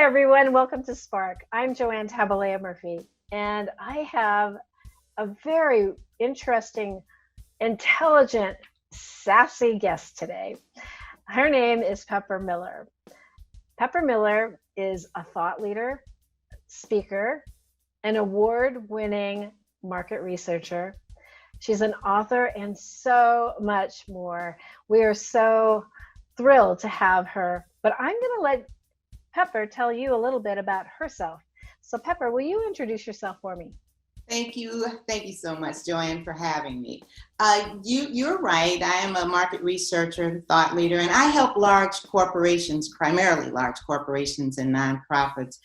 everyone. Welcome to Spark. I'm Joanne Tabalea Murphy, and I have a very interesting, intelligent, sassy guest today. Her name is Pepper Miller. Pepper Miller is a thought leader, speaker, an award winning market researcher. She's an author and so much more. We are so thrilled to have her, but I'm going to let Pepper tell you a little bit about herself. So Pepper, will you introduce yourself for me? Thank you. Thank you so much, Joanne, for having me. You're right. I am a market researcher, thought leader, and I help large corporations, primarily large corporations and nonprofits,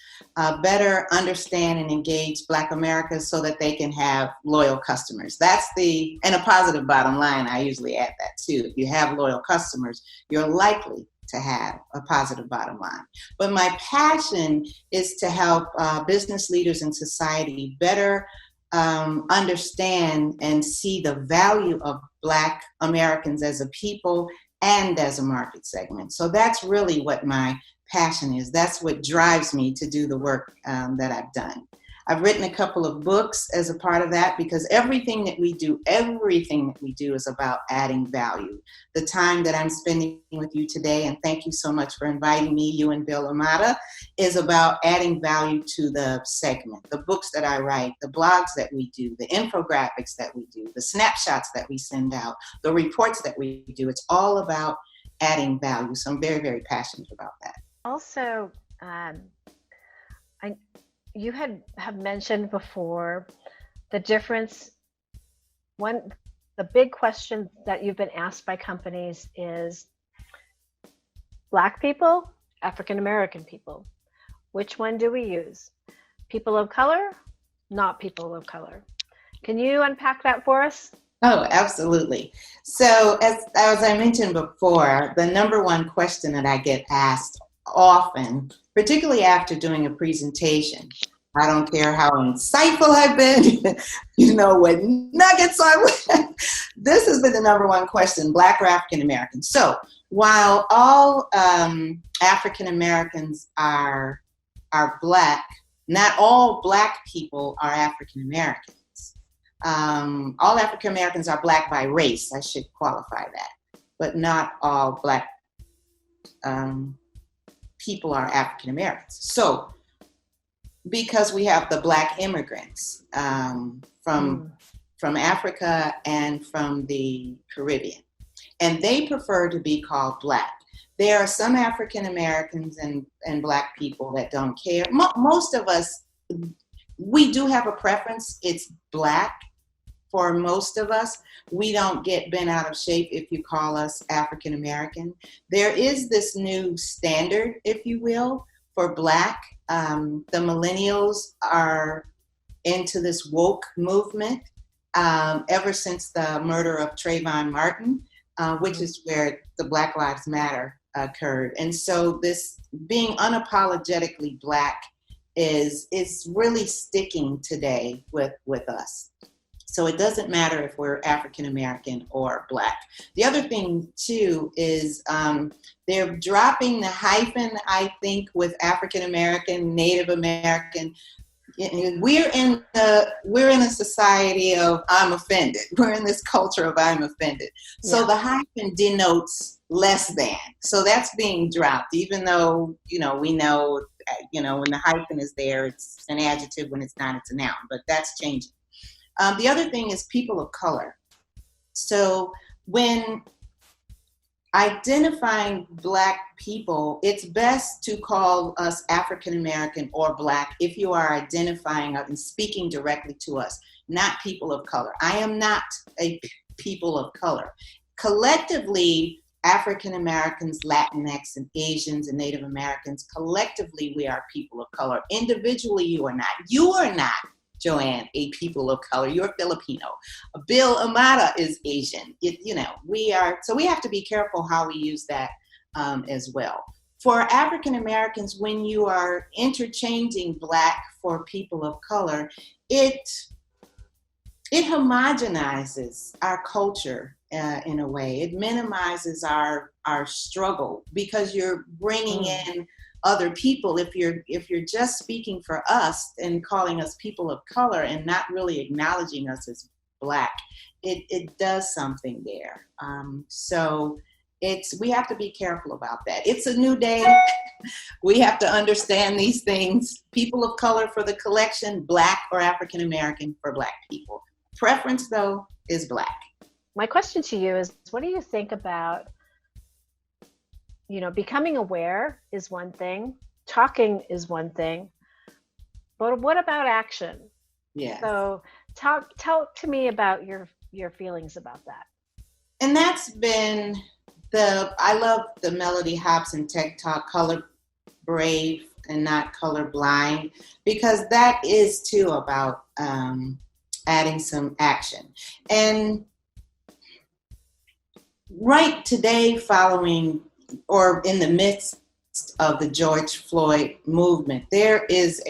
better understand and engage Black America so that they can have loyal customers. And a positive bottom line, I usually add that too. If you have loyal customers, you're likely to have a positive bottom line. But my passion is to help business leaders in society better understand and see the value of Black Americans as a people and as a market segment. So that's really what my passion is. That's what drives me to do the work that I've done. I've written a couple of books as a part of that because everything that we do is about adding value. The time that I'm spending with you today, and thank you so much for inviting me, you and Bill Amata, is about adding value to the segment, the books that I write, the blogs that we do, the infographics that we do, the snapshots that we send out, the reports that we do. It's all about adding value. So I'm very, very passionate about that. Also, you have mentioned before the difference. The big question that you've been asked by companies is Black people, African American people. Which one do we use? People of color, not people of color. Can you unpack that for us? Oh, absolutely. So as I mentioned before, the number one question that I get asked often, particularly after doing a presentation, I don't care how insightful I've been, what nuggets this has been the number one question, Black or African American. So while all African Americans are Black, not all Black people are African Americans. All African Americans are Black by race, I should qualify that, but not all Black people are African Americans. So, because we have the Black immigrants from Africa and from the Caribbean, and they prefer to be called Black. There are some African Americans and Black people that don't care. Most of us, we do have a preference. It's Black for most of us. We don't get bent out of shape if you call us African American. There is this new standard, if you will, for Black. The millennials are into this woke movement ever since the murder of Trayvon Martin, which is where the Black Lives Matter occurred. And so this being unapologetically Black is really sticking today with us. So it doesn't matter if we're African American or Black. The other thing too is they're dropping the hyphen, I think, with African American, Native American. We're in a society of I'm offended. We're in this culture of I'm offended. So the hyphen denotes less than. So that's being dropped, even though, we know, when the hyphen is there, it's an adjective. When it's not, it's a noun, but that's changing. The other thing is people of color. So when identifying Black people, it's best to call us African American or Black if you are identifying and speaking directly to us, not people of color. I am not a people of color. Collectively, African Americans, Latinx, and Asians and Native Americans, collectively we are people of color. Individually, you are not. You are not, Joanne, a people of color. You're Filipino. Bill Amata is Asian. We are. So we have to be careful how we use that as well. For African Americans, when you are interchanging Black for people of color, it homogenizes our culture in a way. It minimizes our struggle because you're bringing in other people, if you're just speaking for us and calling us people of color and not really acknowledging us as Black, it does something there. So we have to be careful about that. It's a new day. We have to understand these things. People of color for the collection, Black or African American for Black people. Preference, though, is Black. My question to you is, what do you think about, becoming aware is one thing, talking is one thing, but what about action? Yeah. So tell to me about your feelings about that. And that's been I love the Melody Hobson Tech Talk, Color Brave and Not Color Blind, because that is too about adding some action. And right today, following or in the midst of the George Floyd movement, there is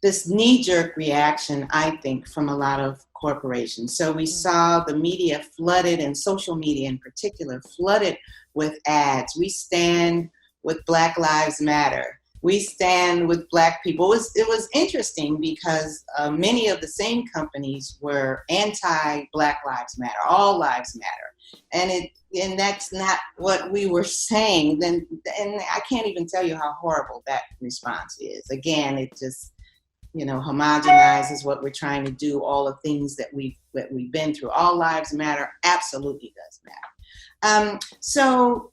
this knee-jerk reaction, I think, from a lot of corporations. So we saw the media flooded, and social media in particular, flooded with ads. We stand with Black Lives Matter. We stand with Black people. It was interesting because many of the same companies were anti-Black Lives Matter, all lives matter. And that's not what we were saying. And I can't even tell you how horrible that response is. Again, it just, homogenizes what we're trying to do, all the things that we've been through. All lives matter, absolutely does matter. So,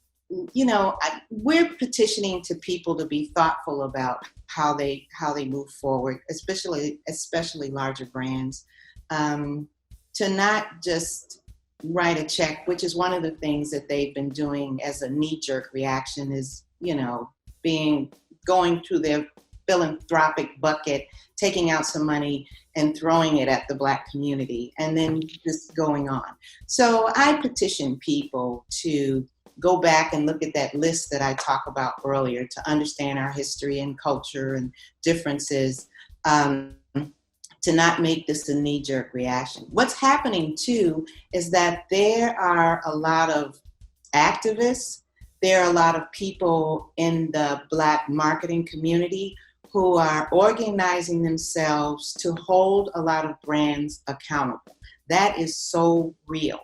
we're petitioning to people to be thoughtful about how they move forward, especially larger brands, to not just write a check, which is one of the things that they've been doing as a knee-jerk reaction, is going through their philanthropic bucket, taking out some money and throwing it at the Black community, and then just going on. So I petition people to go back and look at that list that I talked about earlier, to understand our history and culture and differences, to not make this a knee-jerk reaction. What's happening too is that there are a lot of activists, there are a lot of people in the Black marketing community who are organizing themselves to hold a lot of brands accountable. That is so real.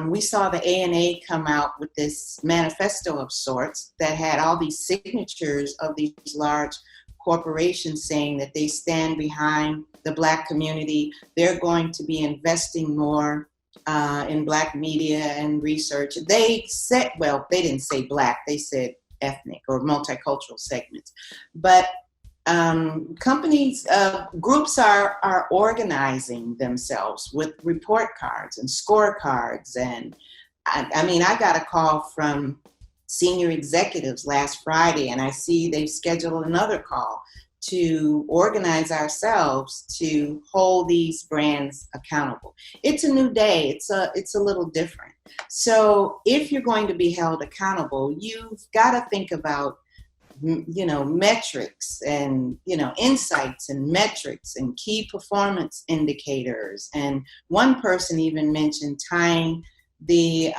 We saw the ANA come out with this manifesto of sorts that had all these signatures of these large corporations saying that they stand behind the Black community. They're going to be investing more in Black media and research. They said, well, they didn't say Black, they said ethnic or multicultural segments. But companies, groups are organizing themselves with report cards and scorecards. And I got a call from senior executives last Friday, and I see they've scheduled another call to organize ourselves to hold these brands accountable. It's a new day. It's a little different. So if you're going to be held accountable, you've got to think about metrics and, insights and metrics and key performance indicators. And one person even mentioned tying the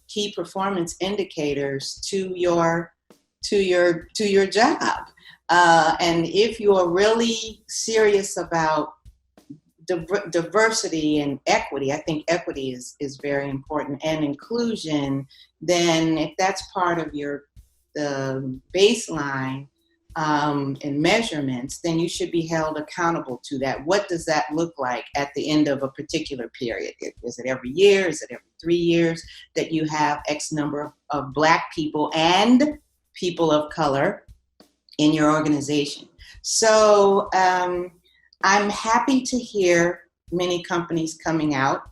key performance indicators to your job. And if you are really serious about diversity and equity, I think equity is very important, and inclusion, then if that's part of the baseline and measurements, then you should be held accountable to that. What does that look like at the end of a particular period? Is it every year? Is it every 3 years that you have X number of Black people and people of color in your organization? So I'm happy to hear many companies coming out,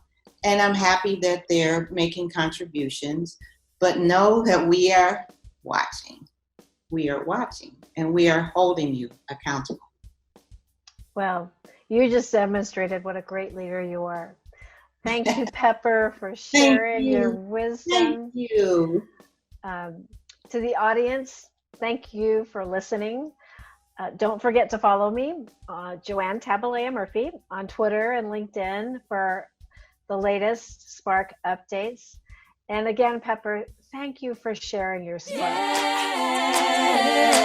and I'm happy that they're making contributions, but know that we are watching. We are watching, and we are holding you accountable. Well, you just demonstrated what a great leader you are. Thank you, Pepper, for sharing your wisdom. Thank you. To the audience, thank you for listening. Don't forget to follow me, Joanne Tabalea Murphy, on Twitter and LinkedIn for the latest Spark updates. And again, Pepper, thank you for sharing your spark. Joanne.